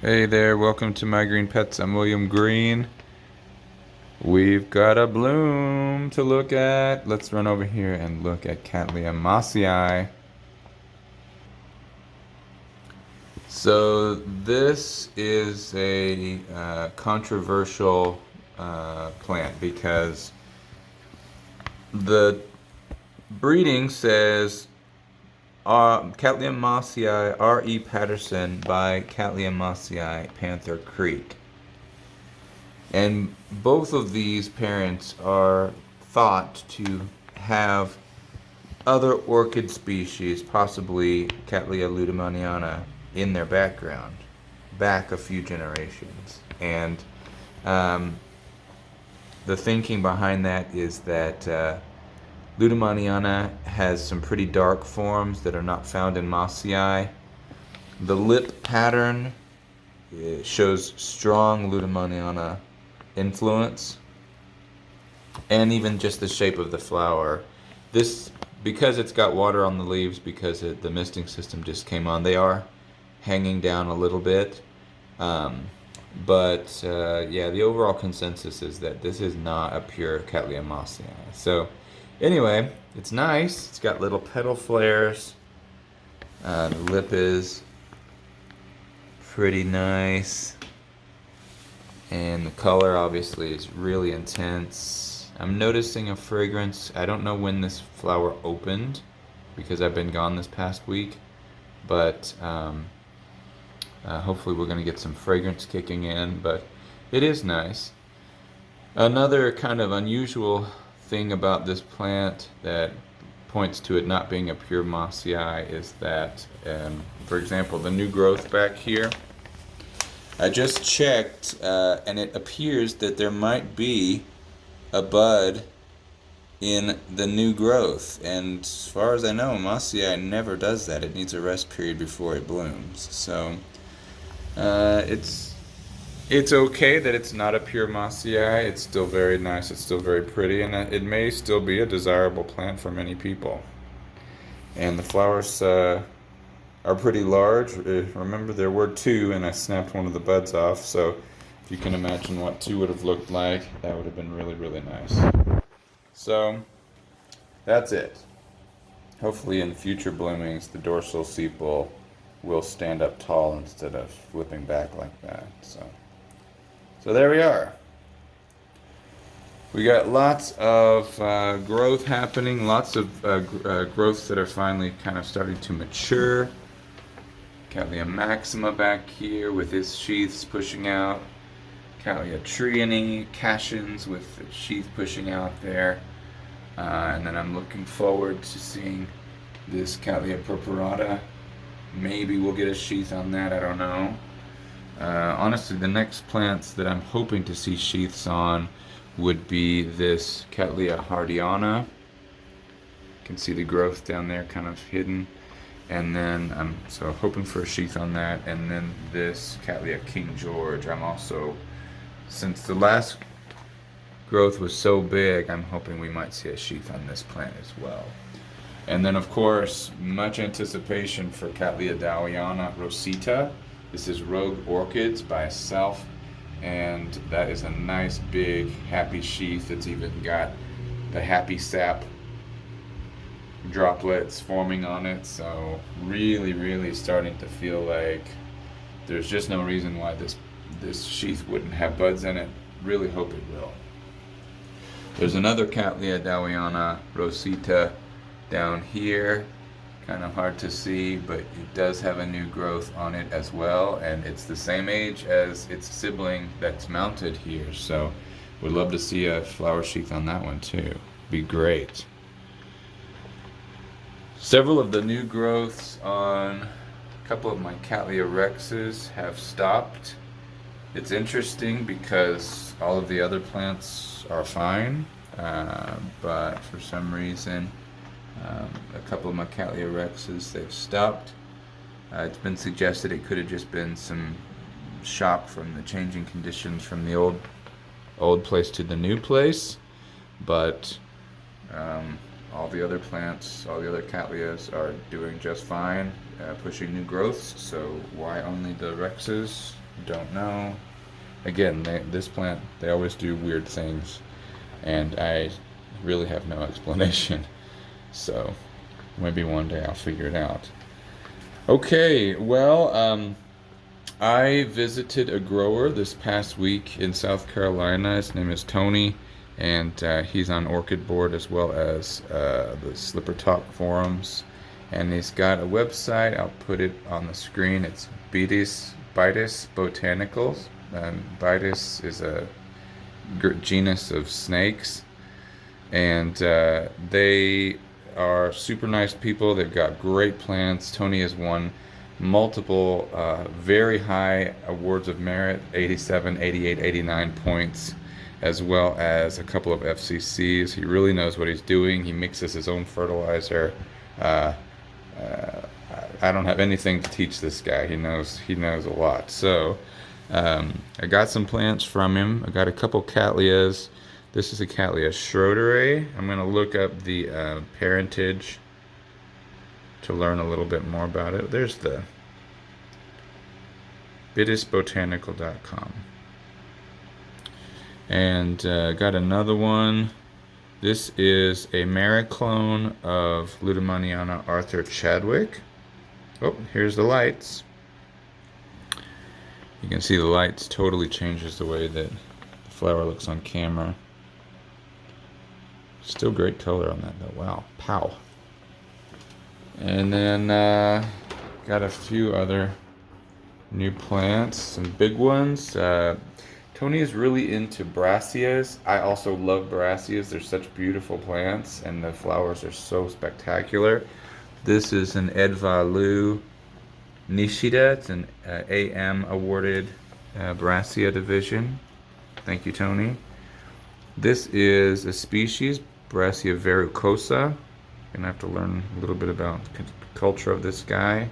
Hey there, welcome to My Green Pets. I'm William Green. We've got a bloom to look at. Let's run over here and look at Cattleya mossiae. So this is a controversial plant because the breeding says Cattleya mossiae R.E. Patterson by Cattleya mossiae Panther Creek. And both of these parents are thought to have other orchid species, possibly Cattleya lueddemanniana, in their background, back a few generations. And um, the thinking behind that is that lueddemanniana has some pretty dark forms that are not found in mossiae. The lip pattern shows strong lueddemanniana influence, and even just the shape of the flower. This, because it's got water on the leaves, because the misting system just came on, they are hanging down a little bit. But yeah, the overall consensus is that this is not a pure Cattleya mossiae. So anyway, it's nice. It's got little petal flares. The lip is pretty nice. And the color obviously is really intense. I'm noticing a fragrance. I don't know when this flower opened because I've been gone this past week, but hopefully we're going to get some fragrance kicking in, but it is nice. Another kind of unusual thing about this plant that points to it not being a pure mossiae is that, for example, the new growth back here, I just checked, and it appears that there might be a bud in the new growth. And as far as I know, mossiae never does that. It needs a rest period before it blooms. So it's okay that it's not a pure mossiae. It's still very nice. It's still very pretty, and it may still be a desirable plant for many people. And the flowers are pretty large. Remember, there were two, and I snapped one of the buds off, so if you can imagine what two would have looked like, that would have been really, really nice. So, that's it. Hopefully in future bloomings, the dorsal sepal will stand up tall instead of flipping back like that. So there we are. We got lots of growth happening, lots of growths that are finally kind of starting to mature. Cattleya maxima back here with its sheaths pushing out. Cattleya trianae, cachons with the sheath pushing out there. And then I'm looking forward to seeing this Cattleya purpurata. Maybe we'll get a sheath on that, I don't know. Honestly, the next plants that I'm hoping to see sheaths on would be this Cattleya hardiana. You can see the growth down there kind of hidden. And then I'm so hoping for a sheath on that. And then this Cattleya King George. I'm also, since the last growth was so big, I'm hoping we might see a sheath on this plant as well. And then of course, much anticipation for Cattleya dowiana rosita. This is Rogue Orchids by itself. And that is a nice big happy sheath. It's even got the happy sap droplets forming on it, so really starting to feel like there's just no reason why this sheath wouldn't have buds in it. Really hope it will. There's another Cattleya dowiana rosita down here, kind of hard to see, but it does have a new growth on it as well, and it's the same age as its sibling that's mounted here, so we'd love to see a flower sheath on that one too. Be great. Several of the new growths on a couple of my Cattleya rexes have stopped. It's interesting because all of the other plants are fine, but for some reason a couple of my Cattleya rexes, they've stopped. It's been suggested it could have just been some shock from the changing conditions from the old place to the new place, but all the other plants, all the other Cattleyas are doing just fine, pushing new growths, so why only the rexes? don't know. Again, this plant, they always do weird things, and I really have no explanation. So maybe one day I'll figure it out. Okay, well, I visited a grower this past week in South Carolina. His name is Tony, and he's on Orchid board as well as the Slipper Talk forums. And he's got a website. I'll put it on the screen. It's Bitis Botanicals. Bitis is a genus of snakes, and they are super nice people. They've got great plants. Tony has won multiple very high awards of merit, 87, 88, 89 points, as well as a couple of FCCs. He really knows what he's doing. He mixes his own fertilizer. I don't have anything to teach this guy. He knows a lot. So I got some plants from him. I got a couple Cattleyas. This is a Cattleya Schroederi. I'm going to look up the parentage to learn a little bit more about it. There's the bitisbotanical.com. And got another one. This is a Mariclone of Ludomaniana Arthur Chadwick. Oh, here's the lights. You can see the lights totally changes the way that the flower looks on camera. Still great color on that though. Wow. Pow. And then got a few other new plants, some big ones. Tony is really into brassias. I also love brassias. They're such beautiful plants, and the flowers are so spectacular. This is an Edvalu Nishida. It's an AM awarded brassia division. Thank you, Tony. This is a species, Brassia verrucosa. Gonna have to learn a little bit about the culture of this guy.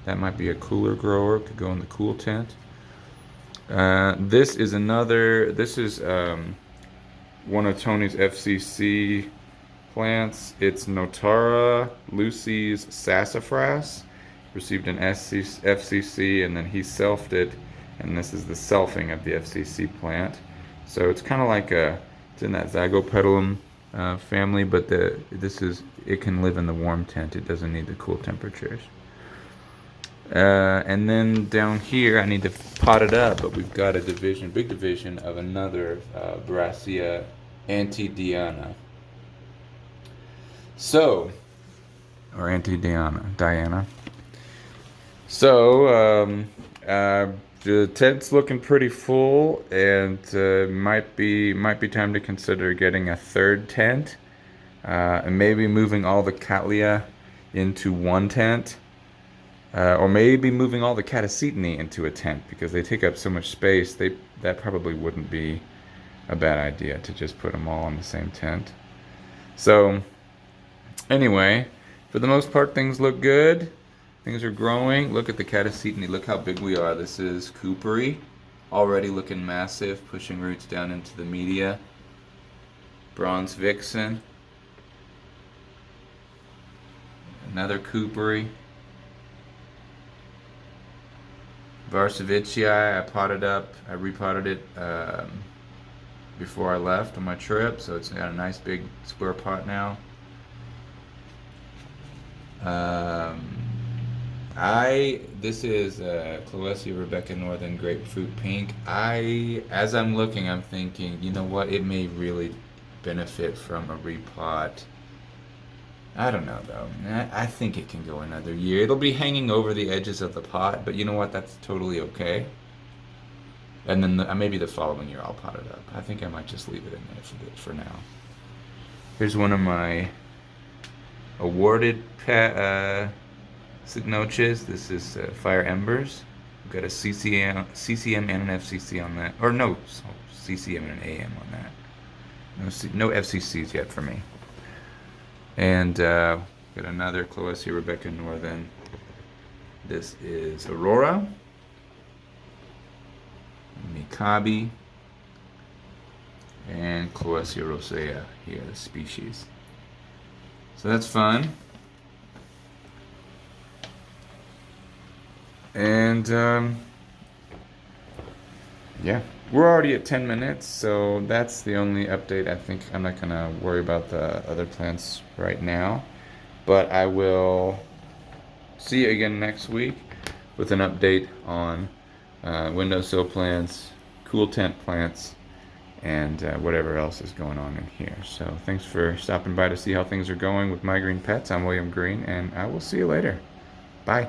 That might be a cooler grower, could go in the cool tent. This is one of Tony's FCC plants. It's Notara Lucy's sassafras. Received an FCC, and then he selfed it, and this is the selfing of the FCC plant. So it's kind of like it's in that Zygopetalum family, but it can live in the warm tent. It doesn't need the cool temperatures. And then down here, I need to pot it up, but we've got a big division of another Brassia Antidiana. So, or Diana. So, the tent's looking pretty full, and might be time to consider getting a third tent, and maybe moving all the Cattleya into one tent. Or maybe moving all the Catacetinae into a tent, because they take up so much space. That probably wouldn't be a bad idea to just put them all on the same tent. So anyway, for the most part, things look good. Things are growing. Look at the Catacetinae. Look how big we are. This is Cooperi, already looking massive, pushing roots down into the media. Bronze Vixen. Another Cooperi. Varsavicii, I repotted it before I left on my trip, so it's got a nice big square pot now. This is Cloecia Rebecca Northern Grapefruit Pink. As I'm looking, I'm thinking, you know what, it may really benefit from a repot. I don't know though. I think it can go another year. It'll be hanging over the edges of the pot, but you know what? That's totally okay. And then maybe the following year I'll pot it up. I think I might just leave it in there for now. Here's one of my awarded Signoches. This is Fire Embers. We've got a CCM and an FCC on that. Or no, CCM and an AM on that. No FCCs yet for me. And got another Cloecia Rebecca Northern. This is Aurora. Mikabi. And Cloecia rosea here, the species. So that's fun. And yeah, we're already at 10 minutes, so that's the only update. I think I'm not gonna worry about the other plants right now, but I will see you again next week with an update on windowsill plants, cool tent plants, and whatever else is going on in here. So thanks for stopping by to see how things are going with My Green Pets. I'm William Green, and I will see you later. Bye.